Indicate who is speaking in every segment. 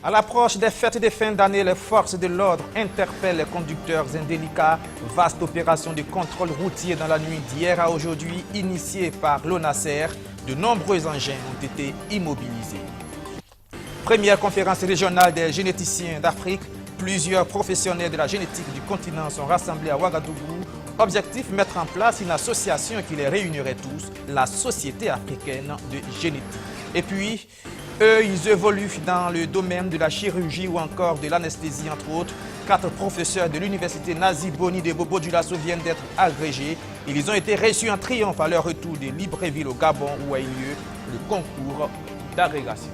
Speaker 1: À l'approche des fêtes de fin d'année, les forces de l'ordre interpellent les conducteurs indélicats. Vaste opération de contrôle routier dans la nuit d'hier à aujourd'hui, initiée par l'ONASER. De nombreux engins ont été immobilisés. Première conférence régionale des généticiens d'Afrique. Plusieurs professionnels de la génétique du continent sont rassemblés à Ouagadougou. Objectif, mettre en place une association qui les réunirait tous, la Société africaine de génétique. Et puis, eux, ils évoluent dans le domaine de la chirurgie ou encore de l'anesthésie, entre autres. 4 professeurs de l'université Nazi Boni de Bobo Dioulasso viennent d'être agrégés. Ils ont été reçus en triomphe à leur retour de Libreville au Gabon où a eu lieu le concours d'agrégation.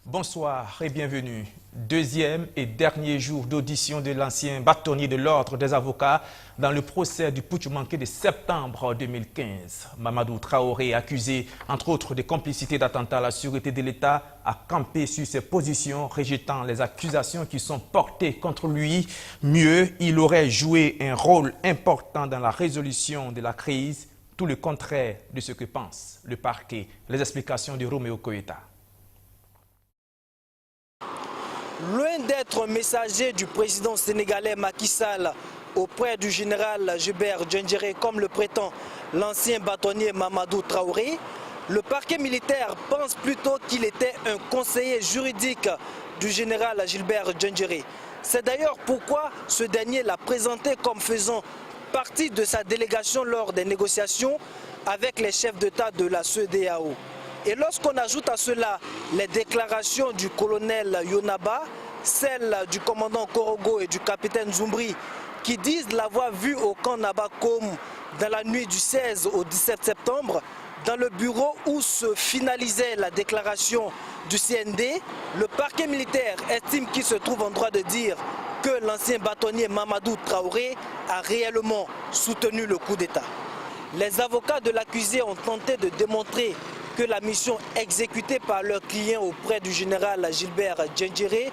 Speaker 1: Bonsoir et bienvenue. Deuxième et dernier jour d'audition de l'ancien bâtonnier de l'ordre des avocats dans le procès du putsch manqué de septembre 2015. Mamadou Traoré, accusé entre autres de complicité d'attentat à la sûreté de l'État, a campé sur ses positions, rejetant les accusations qui sont portées contre lui. Mieux, il aurait joué un rôle important dans la résolution de la crise, tout le contraire de ce que pense le parquet. Les explications de Roméo Koïta.
Speaker 2: Loin d'être messager du président sénégalais Macky Sall auprès du général Gilbert Diendéré, comme le prétend l'ancien bâtonnier Mamadou Traoré, le parquet militaire pense plutôt qu'il était un conseiller juridique du général Gilbert Diendéré. C'est d'ailleurs pourquoi ce dernier l'a présenté comme faisant partie de sa délégation lors des négociations avec les chefs d'État de la CEDEAO. Et lorsqu'on ajoute à cela les déclarations du colonel Yonaba, celles du commandant Korogo et du capitaine Zoumbri, qui disent l'avoir vu au camp Nabakom dans la nuit du 16 au 17 septembre, dans le bureau où se finalisait la déclaration du CND, le parquet militaire estime qu'il se trouve en droit de dire que l'ancien bâtonnier Mamadou Traoré a réellement soutenu le coup d'État. Les avocats de l'accusé ont tenté de démontrer que la mission exécutée par leur client auprès du général Gilbert Diendéré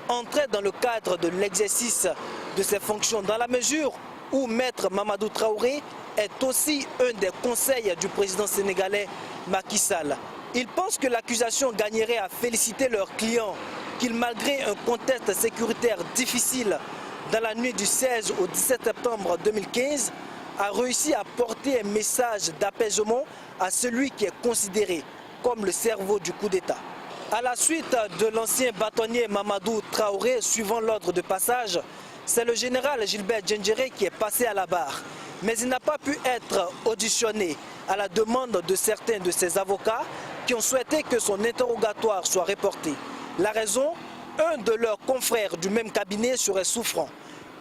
Speaker 2: entrait dans le cadre de l'exercice de ses fonctions, dans la mesure où Maître Mamadou Traoré est aussi un des conseils du président sénégalais Macky Sall. Ils pensent que l'accusation gagnerait à féliciter leur client, qu'il malgré un contexte sécuritaire difficile dans la nuit du 16 au 17 septembre 2015, a réussi à porter un message d'apaisement à celui qui est considéré comme le cerveau du coup d'État. À la suite de l'ancien bâtonnier Mamadou Traoré, suivant l'ordre de passage, c'est le général Gilbert Diendéré qui est passé à la barre. Mais il n'a pas pu être auditionné à la demande de certains de ses avocats qui ont souhaité que son interrogatoire soit reporté. La raison, un de leurs confrères du même cabinet serait souffrant.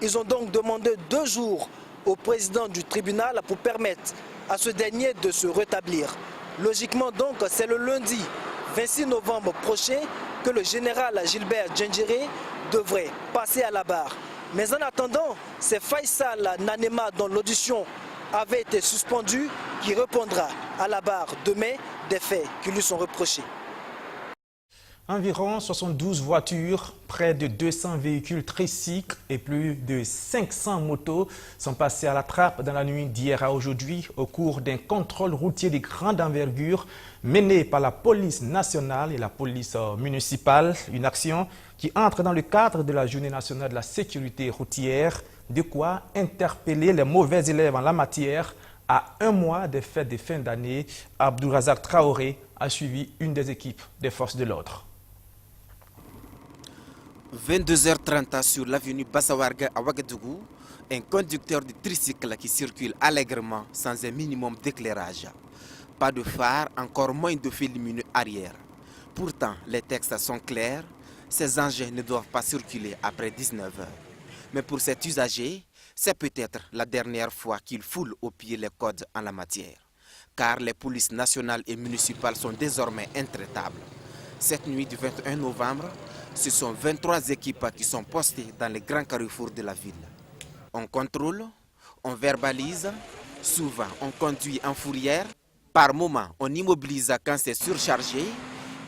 Speaker 2: Ils ont donc demandé 2 jours au président du tribunal pour permettre à ce dernier de se rétablir. Logiquement donc, c'est le lundi 26 novembre prochain que le général Gilbert Diendéré devrait passer à la barre. Mais en attendant, c'est Faisal Nanema dont l'audition avait été suspendue qui répondra à la barre demain des faits qui lui sont reprochés.
Speaker 1: Environ 72 voitures, près de 200 véhicules tricycles et plus de 500 motos sont passés à la trappe dans la nuit d'hier à aujourd'hui au cours d'un contrôle routier de grande envergure mené par la police nationale et la police municipale. Une action qui entre dans le cadre de la Journée nationale de la sécurité routière, de quoi interpeller les mauvais élèves en la matière. À 1 mois des fêtes de fin d'année, Abdourazak Traoré a suivi une des équipes des forces de l'ordre.
Speaker 3: 22h30 sur l'avenue Bassawarga à Ouagadougou, un conducteur de tricycle qui circule allègrement sans un minimum d'éclairage. Pas de phare, encore moins de feux lumineux arrière. Pourtant, les textes sont clairs, ces engins ne doivent pas circuler après 19h. Mais pour cet usager, c'est peut-être la dernière fois qu'il foule au pied les codes en la matière. Car les polices nationales et municipales sont désormais intraitables. Cette nuit du 21 novembre, ce sont 23 équipes qui sont postées dans les grands carrefours de la ville. On contrôle, on verbalise, souvent on conduit en fourrière. Par moment, on immobilise quand c'est surchargé,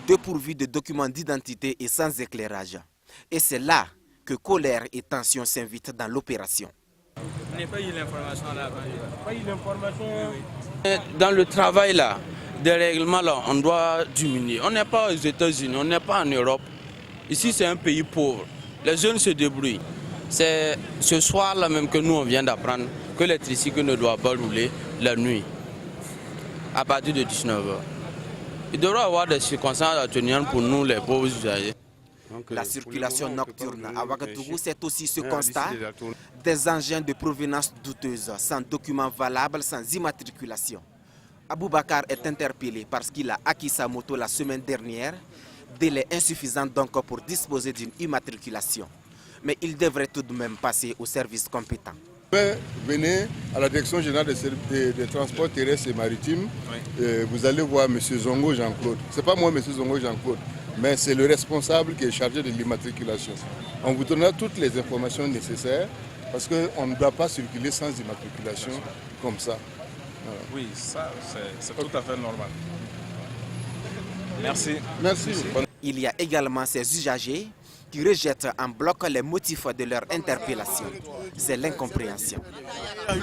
Speaker 3: dépourvu de documents d'identité et sans éclairage. Et c'est là que colère et tension s'invitent dans l'opération.
Speaker 4: On n'a pas eu l'information là.
Speaker 5: Pas eu l'information.
Speaker 4: Dans le travail là, des règlements là, on doit diminuer. On n'est pas aux États-Unis, on n'est pas en Europe. Ici, c'est un pays pauvre. Les jeunes se débrouillent. C'est ce soir-là même que nous, on vient d'apprendre que les tricycles ne doivent pas rouler la nuit, à partir de 19h. Il devrait y avoir des circonstances atténuantes pour nous, les pauvres usagers.
Speaker 3: La circulation nocturne à Ouagadougou, c'est aussi ce constat des engins de provenance douteuse, sans document valable, sans immatriculation. Aboubakar est interpellé parce qu'il a acquis sa moto la semaine dernière, délai insuffisant donc pour disposer d'une immatriculation. Mais il devrait tout de même passer au service compétent.
Speaker 6: Venez à la direction générale des transports terrestres et maritimes, vous allez voir M. Zongo Jean-Claude. Ce n'est pas moi M. Zongo Jean-Claude, mais c'est le responsable qui est chargé de l'immatriculation. On vous donnera toutes les informations nécessaires parce qu'on ne doit pas circuler sans immatriculation comme ça. Voilà.
Speaker 7: Oui, ça c'est tout à fait normal. Merci.
Speaker 6: Merci.
Speaker 3: Il y a également ces usagers qui rejettent en bloc les motifs de leur interpellation. C'est l'incompréhension.
Speaker 8: Je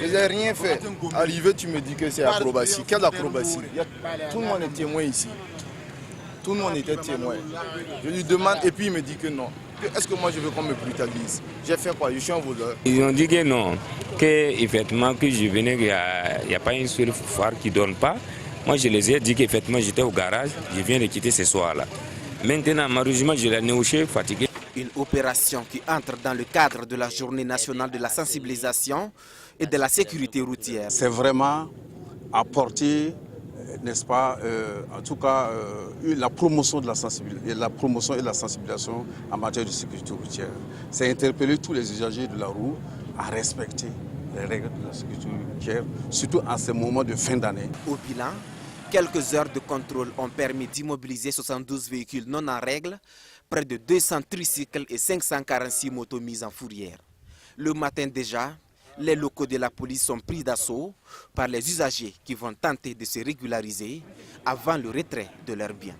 Speaker 8: n'ai rien fait. Arrivé, tu me dis que c'est acrobatie. Quelle acrobatie? Tout le monde est témoin ici. Tout le monde était témoin. Je lui demande et puis il me dit que non. Est-ce que moi je veux qu'on me brutalise? J'ai fait quoi? Je suis un voleur.
Speaker 5: Ils ont dit que non, qu'effectivement que je venais, qu'il n'y a pas une seule phare qui ne donne pas. Moi je les ai dit qu'effectivement j'étais au garage, je viens de quitter ce soir-là. Maintenant malheureusement je l'ai néauché, fatigué.
Speaker 3: Une opération qui entre dans le cadre de la journée nationale de la sensibilisation et de la sécurité routière.
Speaker 9: C'est vraiment apporter, n'est-ce pas, en tout cas, la promotion de la sensibilisation, la promotion et la sensibilisation en matière de sécurité routière. C'est interpeller tous les usagers de la route à respecter les règles de la sécurité routière, surtout en ces moments de fin d'année.
Speaker 3: Au bilan, quelques heures de contrôle ont permis d'immobiliser 72 véhicules non en règle, près de 200 tricycles et 546 motos mises en fourrière. Le matin déjà, les locaux de la police sont pris d'assaut par les usagers qui vont tenter de se régulariser avant le retrait de leurs biens.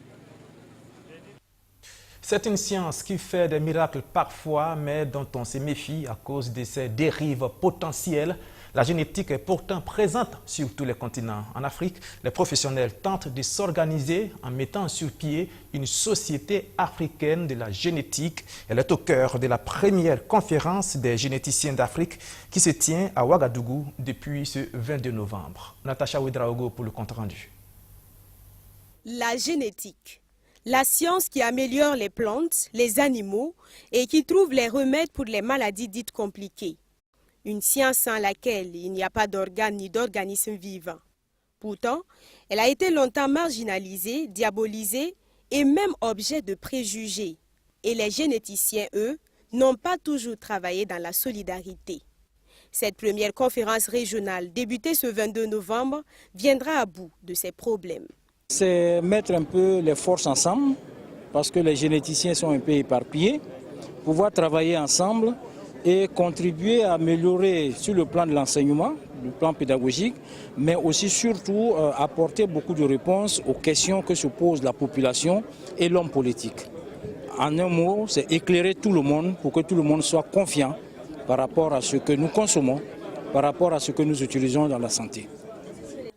Speaker 1: C'est une science qui fait des miracles parfois, mais dont on se méfie à cause de ses dérives potentielles. La génétique est pourtant présente sur tous les continents. En Afrique, les professionnels tentent de s'organiser en mettant sur pied une société africaine de la génétique. Elle est au cœur de la première conférence des généticiens d'Afrique qui se tient à Ouagadougou depuis ce 22 novembre. Natacha Ouedraogo pour le compte-rendu.
Speaker 10: La génétique, la science qui améliore les plantes, les animaux et qui trouve les remèdes pour les maladies dites compliquées. Une science sans laquelle il n'y a pas d'organes ni d'organismes vivants. Pourtant, elle a été longtemps marginalisée, diabolisée et même objet de préjugés. Et les généticiens, eux, n'ont pas toujours travaillé dans la solidarité. Cette première conférence régionale, débutée ce 22 novembre, viendra à bout de ces problèmes.
Speaker 11: C'est mettre un peu les forces ensemble, parce que les généticiens sont un peu éparpillés, pouvoir travailler ensemble et contribuer à améliorer sur le plan de l'enseignement, le plan pédagogique, mais aussi surtout apporter beaucoup de réponses aux questions que se pose la population et l'homme politique. En un mot, c'est éclairer tout le monde pour que tout le monde soit confiant par rapport à ce que nous consommons, par rapport à ce que nous utilisons dans la santé.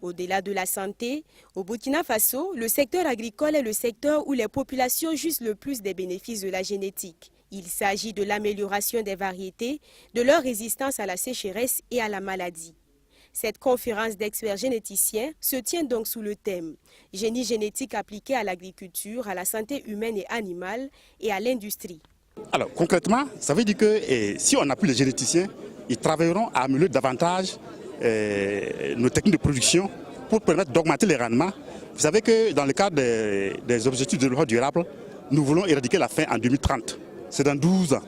Speaker 10: Au-delà de la santé, au Burkina Faso, le secteur agricole est le secteur où les populations jouissent le plus des bénéfices de la génétique. Il s'agit de l'amélioration des variétés, de leur résistance à la sécheresse et à la maladie. Cette conférence d'experts généticiens se tient donc sous le thème « Génie génétique appliqué à l'agriculture, à la santé humaine et animale et à l'industrie ».
Speaker 12: Alors concrètement, ça veut dire que si on appuie les généticiens, ils travailleront à améliorer davantage nos techniques de production pour permettre d'augmenter les rendements. Vous savez que dans le cadre des objectifs de développement durable, nous voulons éradiquer la faim en 2030. C'est dans 12 ans.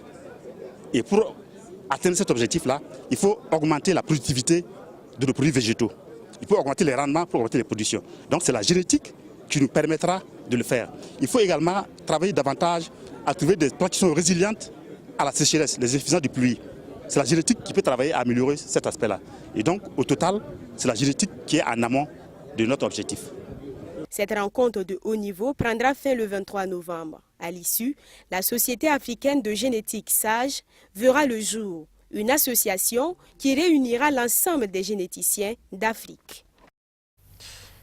Speaker 12: Et pour atteindre cet objectif-là, il faut augmenter la productivité de nos produits végétaux. Il faut augmenter les rendements pour augmenter les productions. Donc c'est la génétique qui nous permettra de le faire. Il faut également travailler davantage à trouver des plantes qui sont résilientes à la sécheresse, les efficiences de pluie. C'est la génétique qui peut travailler à améliorer cet aspect-là. Et donc, au total, c'est la génétique qui est en amont de notre objectif.
Speaker 10: Cette rencontre de haut niveau prendra fin le 23 novembre. À l'issue, la Société africaine de génétique SAGE verra le jour, une association qui réunira l'ensemble des généticiens d'Afrique.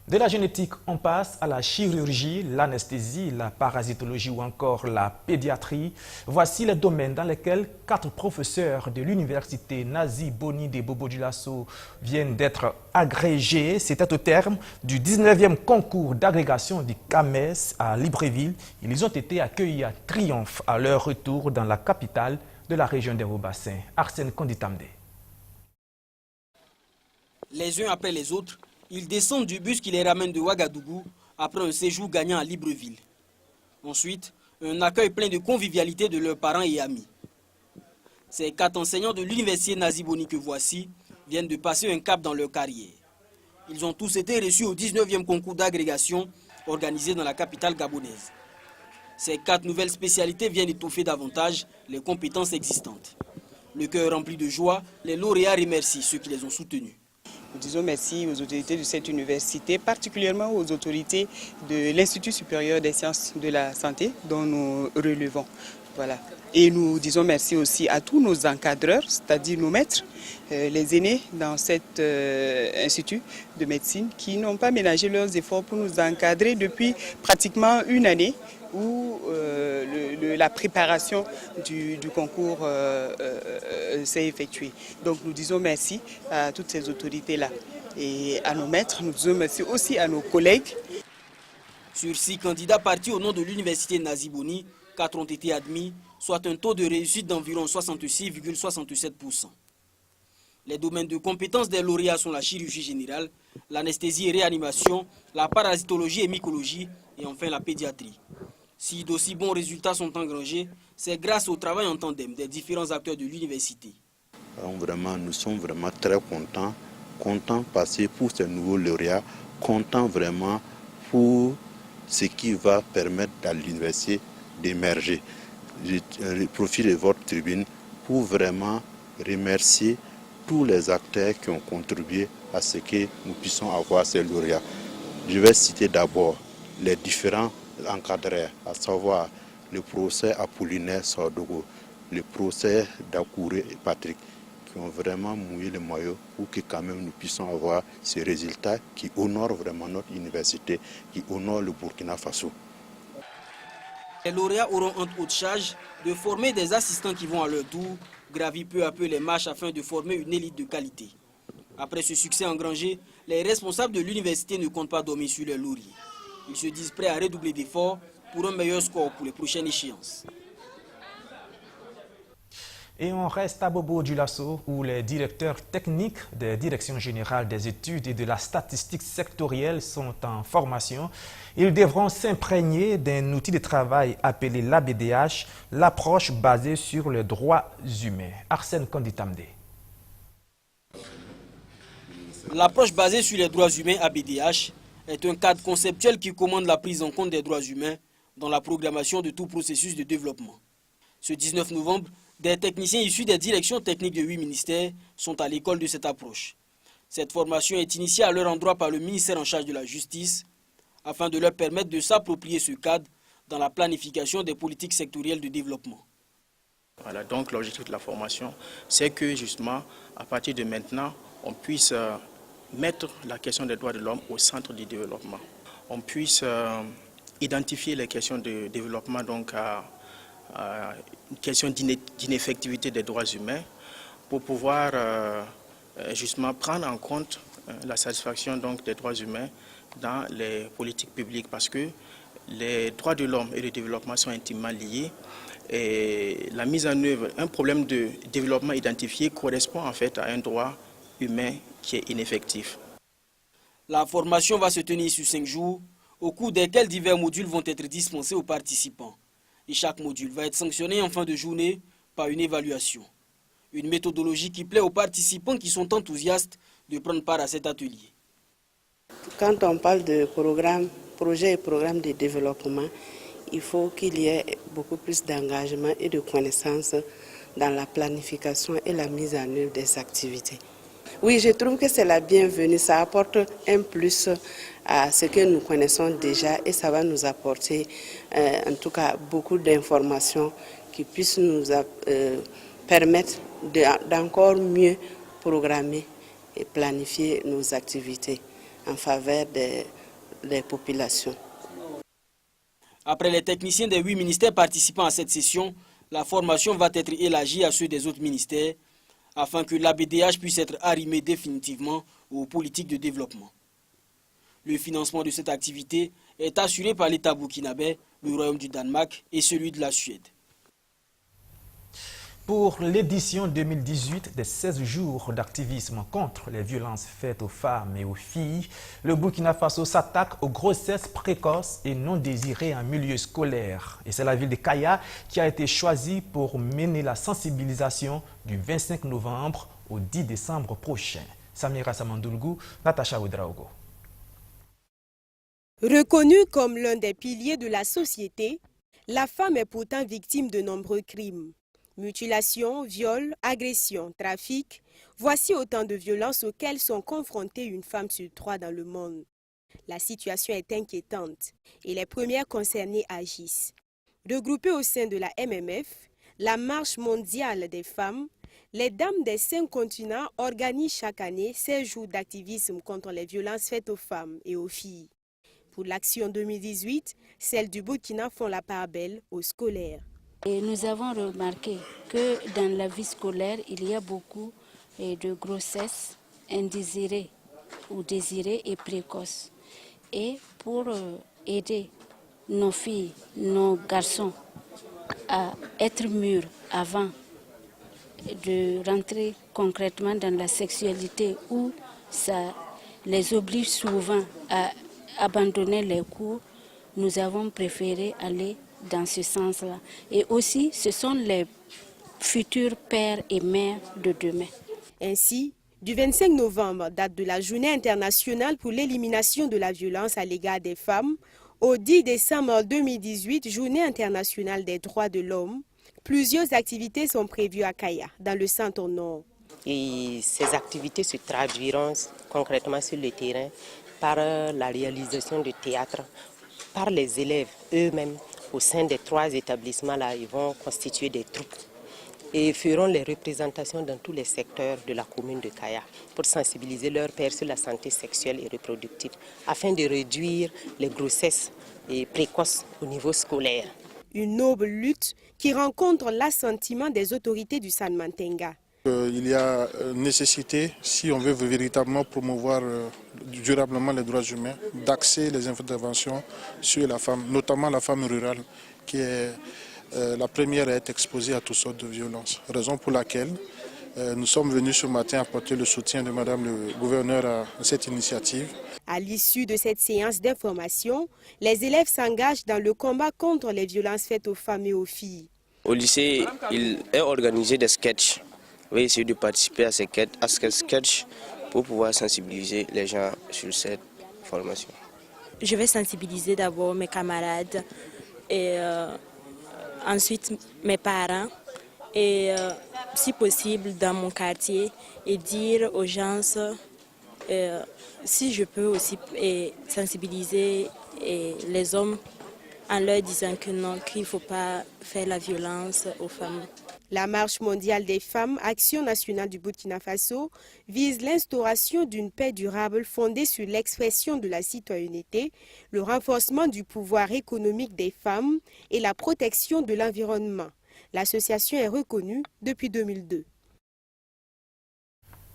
Speaker 1: De la génétique, on passe à la chirurgie, l'anesthésie, la parasitologie ou encore la pédiatrie. Voici les domaines dans lesquels 4 professeurs de l'université Nazi Boni de Bobo-Dioulasso viennent d'être agrégés. C'était au terme du 19e concours d'agrégation du CAMES à Libreville. Ils ont été accueillis à triomphe à leur retour dans la capitale de la région des Hauts-Bassins. Arsène Konditamde.
Speaker 13: Les uns après les autres, ils descendent du bus qui les ramène de Ouagadougou après un séjour gagnant à Libreville. Ensuite, un accueil plein de convivialité de leurs parents et amis. Ces 4 enseignants de l'université Nazi Boni que voici viennent de passer un cap dans leur carrière. Ils ont tous été reçus au 19e concours d'agrégation organisé dans la capitale gabonaise. Ces 4 nouvelles spécialités viennent étoffer davantage les compétences existantes. Le cœur rempli de joie, les lauréats remercient ceux qui les ont soutenus.
Speaker 14: Nous disons merci aux autorités de cette université, particulièrement aux autorités de l'Institut supérieur des sciences de la santé dont nous relevons. Voilà. Et nous disons merci aussi à tous nos encadreurs, c'est-à-dire nos maîtres, les aînés dans cet institut de médecine qui n'ont pas ménagé leurs efforts pour nous encadrer depuis pratiquement une année où la préparation du concours s'est effectuée. Donc nous disons merci à toutes ces autorités-là et à nos maîtres. Nous disons merci aussi à nos collègues.
Speaker 13: Sur 6 candidats partis au nom de l'université Nazi Boni, 4 ont été admis, soit un taux de réussite d'environ 66,67%. Les domaines de compétences des lauréats sont la chirurgie générale, l'anesthésie et réanimation, la parasitologie et mycologie et enfin la pédiatrie. Si d'aussi bons résultats sont engrangés, c'est grâce au travail en tandem des différents acteurs de l'université.
Speaker 15: Nous sommes vraiment très contents parce que pour ces nouveaux lauréats, contents vraiment pour ce qui va permettre à l'université d'émerger. Je profite de votre tribune pour vraiment remercier tous les acteurs qui ont contribué à ce que nous puissions avoir ces lauréats. Je vais citer d'abord les différents encadreurs, à savoir le professeur Apollinaire Sordogo, le professeur Dakouré et Patrick, qui ont vraiment mouillé le maillot pour que quand même nous puissions avoir ces résultats qui honorent vraiment notre université, qui honorent le Burkina Faso.
Speaker 13: Les lauréats auront entre autres charge de former des assistants qui vont à leur tour gravir peu à peu les marches afin de former une élite de qualité. Après ce succès engrangé, les responsables de l'université ne comptent pas dormir sur leurs lauriers. Ils se disent prêts à redoubler d'efforts pour un meilleur score pour les prochaines échéances.
Speaker 1: Et on reste à Bobo-Dioulasso où les directeurs techniques des directions générales des études et de la statistique sectorielle sont en formation. Ils devront s'imprégner d'un outil de travail appelé l'ABDH, l'approche basée sur les droits humains. Arsène Konditamde.
Speaker 13: L'approche basée sur les droits humains ABDH est un cadre conceptuel qui commande la prise en compte des droits humains dans la programmation de tout processus de développement. Ce 19 novembre, des techniciens issus des directions techniques de 8 ministères sont à l'école de cette approche. Cette formation est initiée à leur endroit par le ministère en charge de la justice afin de leur permettre de s'approprier ce cadre dans la planification des politiques sectorielles de développement.
Speaker 16: Voilà, donc l'objectif de la formation, c'est que justement, à partir de maintenant, on puisse mettre la question des droits de l'homme au centre du développement. On puisse identifier les questions de développement donc à une question d'ineffectivité des droits humains pour pouvoir justement prendre en compte la satisfaction donc des droits humains dans les politiques publiques parce que les droits de l'homme et le développement sont intimement liés et la mise en œuvre, un problème de développement identifié correspond en fait à un droit humain qui est ineffectif.
Speaker 13: La formation va se tenir sur 5 jours, au cours desquels divers modules vont être dispensés aux participants. Et chaque module va être sanctionné en fin de journée par une évaluation. Une méthodologie qui plaît aux participants qui sont enthousiastes de prendre part à cet atelier.
Speaker 17: Quand on parle de projets et programmes de développement, il faut qu'il y ait beaucoup plus d'engagement et de connaissances dans la planification et la mise en œuvre des activités. Oui, je trouve que c'est la bienvenue. Ça apporte un plus à ce que nous connaissons déjà et ça va nous apporter en tout cas beaucoup d'informations qui puissent nous permettre d'encore mieux programmer et planifier nos activités en faveur des populations.
Speaker 13: Après les techniciens des 8 ministères participant à cette session, la formation va être élargie à ceux des autres ministères afin que l'ABDH puisse être arrimé définitivement aux politiques de développement. Le financement de cette activité est assuré par l'État burkinabé, le Royaume du Danemark et celui de la Suède.
Speaker 1: Pour l'édition 2018 des 16 jours d'activisme contre les violences faites aux femmes et aux filles, le Burkina Faso s'attaque aux grossesses précoces et non désirées en milieu scolaire. Et c'est la ville de Kaya qui a été choisie pour mener la sensibilisation du 25 novembre au 10 décembre prochain. Samira Samandoulgou, Natacha Oudraogo.
Speaker 10: Reconnue comme l'un des piliers de la société, la femme est pourtant victime de nombreux crimes. Mutilation, viol, agression, trafic, voici autant de violences auxquelles sont confrontées une femme sur 3 dans le monde. La situation est inquiétante et les premières concernées agissent. Regroupées au sein de la MMF, la Marche mondiale des femmes, les dames des 5 continents organisent chaque année 16 jours d'activisme contre les violences faites aux femmes et aux filles. Pour l'action 2018, celles du Burkina font la part belle aux scolaires.
Speaker 18: Et nous avons remarqué que dans la vie scolaire, il y a beaucoup de grossesses indésirées ou désirées et précoces. Et pour aider nos filles, nos garçons à être mûrs avant de rentrer concrètement dans la sexualité où ça les oblige souvent à abandonner les cours, nous avons préféré aller dans ce sens-là. Et aussi, ce sont les futurs pères et mères de demain.
Speaker 10: Ainsi, du 25 novembre, date de la Journée internationale pour l'élimination de la violence à l'égard des femmes, au 10 décembre 2018, Journée internationale des droits de l'homme, plusieurs activités sont prévues à Kaya, dans le centre-nord.
Speaker 19: Et ces activités se traduiront concrètement sur le terrain par la réalisation de théâtre, par les élèves eux-mêmes. Au sein des 3 établissements-là, ils vont constituer des troupes et feront les représentations dans tous les secteurs de la commune de Kaya pour sensibiliser leurs pairs sur la santé sexuelle et reproductive afin de réduire les grossesses précoces au niveau scolaire.
Speaker 10: Une noble lutte qui rencontre l'assentiment des autorités du San Mantenga.
Speaker 20: Il y a nécessité, si on veut véritablement promouvoir durablement les droits humains, d'axer les interventions sur la femme, notamment la femme rurale, qui est la première à être exposée à toutes sortes de violences. Raison pour laquelle nous sommes venus ce matin apporter le soutien de Madame le gouverneur à cette initiative.
Speaker 10: À l'issue de cette séance d'information, les élèves s'engagent dans le combat contre les violences faites aux femmes et aux filles.
Speaker 21: Au lycée, il est organisé des sketchs. On va essayer de participer à ces sketchs pour pouvoir sensibiliser les gens sur cette formation.
Speaker 22: Je vais sensibiliser d'abord mes camarades et ensuite mes parents et si possible dans mon quartier et dire aux gens si je peux aussi sensibiliser les hommes en leur disant que non, qu'il ne faut pas faire la violence aux femmes.
Speaker 10: La Marche mondiale des femmes, Action nationale du Burkina Faso, vise l'instauration d'une paix durable fondée sur l'expression de la citoyenneté, le renforcement du pouvoir économique des femmes et la protection de l'environnement. L'association est reconnue depuis 2002.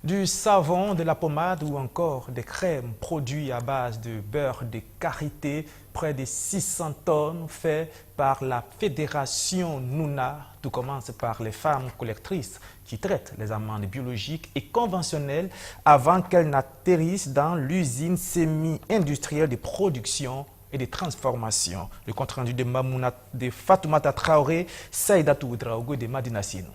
Speaker 1: Du savon, de la pommade ou encore des crèmes produits à base de beurre de karité, près de 600 tonnes faites par la Fédération Nouna. Tout commence par les femmes collectrices qui traitent les amandes biologiques et conventionnelles avant qu'elles n'atterrissent dans l'usine semi-industrielle de production et de transformation. Le compte-rendu de Fatoumata Traoré, Saïdatou Oudraogo de Madina Sino.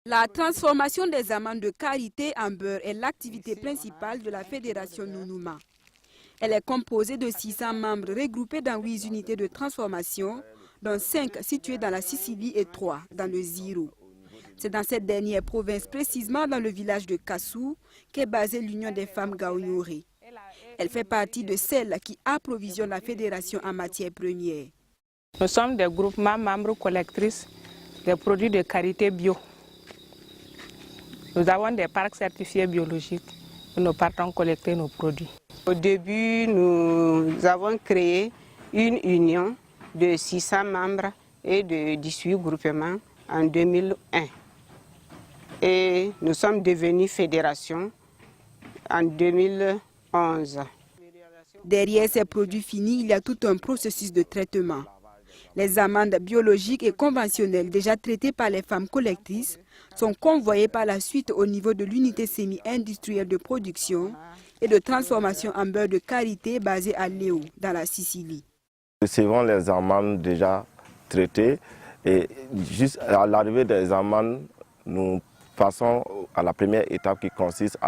Speaker 23: La transformation des amandes de karité en beurre est l'activité principale de la Fédération Nounouma. Elle est composée de 600 membres regroupés dans 8 unités de transformation, dont 5 situées dans la Sicile et 3 dans le Ziro. C'est dans cette dernière province, précisément dans le village de Kassou, qu'est basée l'Union des femmes Gaouyori. Elle fait partie de celles qui approvisionnent la fédération en matières premières.
Speaker 2: Nous sommes des groupements membres collectrices des produits de qualité bio. Nous avons des parcs certifiés biologiques où nous partons collecter nos produits.
Speaker 4: Au début, nous avons créé une union de 600 membres et de 18 groupements en 2001. Et nous sommes devenus fédération en 2011.
Speaker 23: Derrière ces produits finis, il y a tout un processus de traitement. Les amandes biologiques et conventionnelles déjà traitées par les femmes collectrices sont convoyées par la suite au niveau de l'unité semi-industrielle de production et de transformation en beurre de karité basée à Léo, dans la Sicile.
Speaker 7: Nous recevons les amandes déjà traitées et juste à l'arrivée des amandes, nous passons à la première étape qui consiste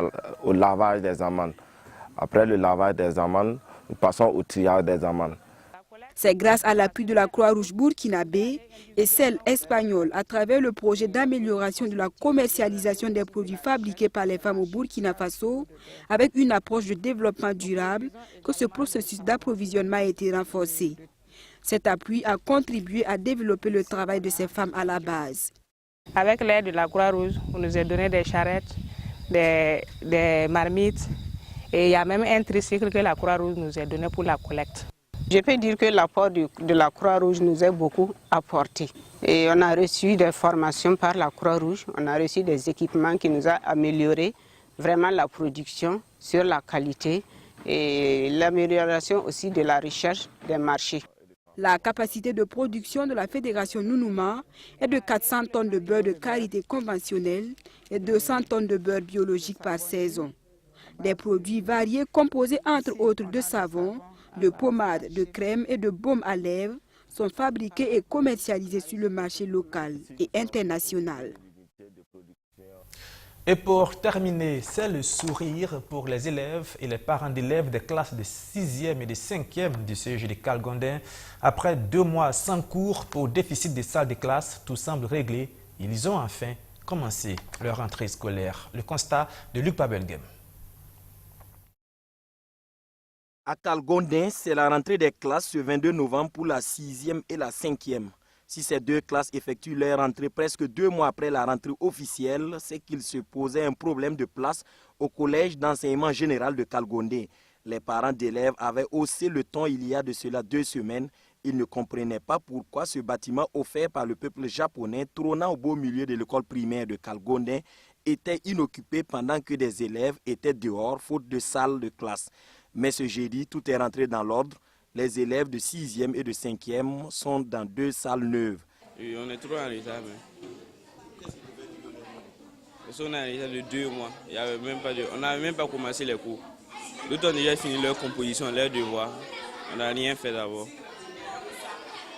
Speaker 7: au lavage des amandes. Après le lavage des amandes, nous passons au triage des amandes.
Speaker 23: C'est grâce à l'appui de la Croix-Rouge burkinabé et celle espagnole à travers le projet d'amélioration de la commercialisation des produits fabriqués par les femmes au Burkina Faso avec une approche de développement durable que ce processus d'approvisionnement a été renforcé. Cet appui a contribué à développer le travail de ces femmes à la base.
Speaker 2: Avec l'aide de la Croix-Rouge, on nous a donné des charrettes, des marmites et il y a même un tricycle que la Croix-Rouge nous a donné pour la collecte.
Speaker 4: Je peux dire que l'apport de la Croix-Rouge nous a beaucoup apporté. Et on a reçu des formations par la Croix-Rouge, on a reçu des équipements qui nous ont amélioré vraiment la production sur la qualité et l'amélioration aussi de la recherche des marchés.
Speaker 23: La capacité de production de la Fédération Nounouma est de 400 tonnes de beurre de karité conventionnel et 200 tonnes de beurre biologique par saison. Des produits variés composés entre autres de savon, de pommade, de crème et de baume à lèvres sont fabriqués et commercialisés sur le marché local et international.
Speaker 1: Et pour terminer, c'est le sourire pour les élèves et les parents d'élèves des classes de 6e et de 5e du CEG de Kalgondin. Après 2 mois sans cours pour déficit des salles de classe, tout semble réglé. Ils ont enfin commencé leur rentrée scolaire. Le constat de Luc Pabelgem.
Speaker 24: À Kalgondin, c'est la rentrée des classes ce 22 novembre pour la 6e et la 5e. Si ces 2 classes effectuent leur rentrée presque 2 mois après la rentrée officielle, c'est qu'il se posait un problème de place au collège d'enseignement général de Kalgondin. Les parents d'élèves avaient haussé le ton il y a de cela 2 semaines. Ils ne comprenaient pas pourquoi ce bâtiment offert par le peuple japonais, trônant au beau milieu de l'école primaire de Kalgondin, était inoccupé pendant que des élèves étaient dehors, faute de salle de classe. Mais ce jeudi, tout est rentré dans l'ordre. Les élèves de 6e et de 5e sont dans 2 salles neuves.
Speaker 5: Oui, on est trop en retard. Parce qu'on est en retard de 2 mois. On n'avait même pas commencé les cours. D'autres ont déjà fini leur composition, leurs devoirs. On n'a rien fait d'abord.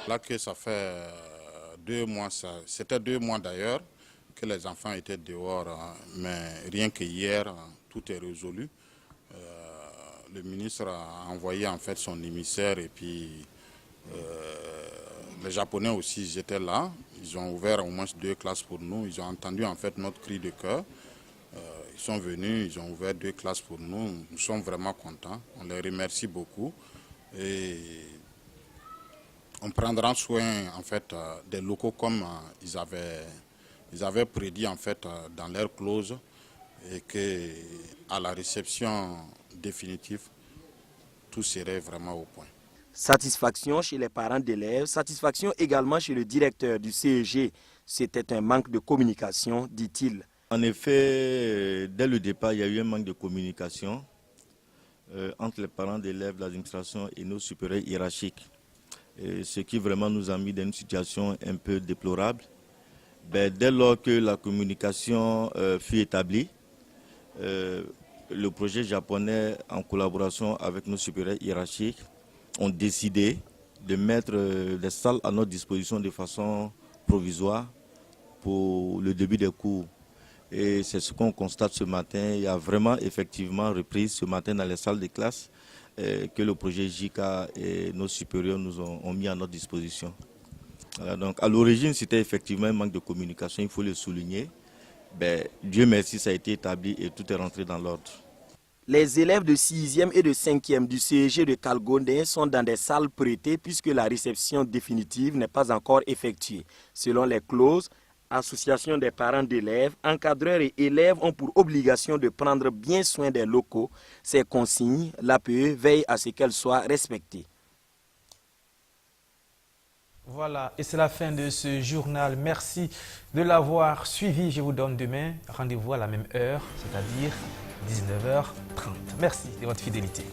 Speaker 25: Là que ça fait 2 mois, c'était 2 mois d'ailleurs que les enfants étaient dehors. Mais rien que hier, tout est résolu. Le ministre a envoyé en fait son émissaire et puis les Japonais aussi ils étaient là. Ils ont ouvert au moins 2 classes pour nous. Ils ont entendu en fait notre cri de cœur. Ils sont venus, ils ont ouvert 2 classes pour nous. Nous sommes vraiment contents. On les remercie beaucoup et on prendra soin en fait des locaux comme ils avaient prédit en fait dans leur clause et que à la réception définitive, tout serait vraiment au point.
Speaker 24: Satisfaction chez les parents d'élèves, satisfaction également chez le directeur du CEG. C'était un manque de communication, dit-il.
Speaker 26: En effet, dès le départ, il y a eu un manque de communication entre les parents d'élèves, l'administration et nos supérieurs hiérarchiques. Ce qui vraiment nous a mis dans une situation un peu déplorable. Dès lors que la communication fut établie, le projet japonais, en collaboration avec nos supérieurs hiérarchiques, ont décidé de mettre des salles à notre disposition de façon provisoire pour le début des cours. Et c'est ce qu'on constate ce matin. Il y a vraiment effectivement reprise ce matin dans les salles de classe que le projet JICA et nos supérieurs nous ont mis à notre disposition. Voilà, donc à l'origine, c'était effectivement un manque de communication, il faut le souligner. Dieu merci, ça a été établi et tout est rentré dans l'ordre.
Speaker 24: Les élèves de 6e et de 5e du CEG de Kalgondé sont dans des salles prêtées puisque la réception définitive n'est pas encore effectuée. Selon les clauses, association des parents d'élèves, encadreurs et élèves ont pour obligation de prendre bien soin des locaux. Ces consignes, l'APE veille à ce qu'elles soient respectées.
Speaker 1: Voilà, et c'est la fin de ce journal. Merci de l'avoir suivi. Je vous donne demain rendez-vous à la même heure, c'est-à-dire 19h30. Merci de votre fidélité.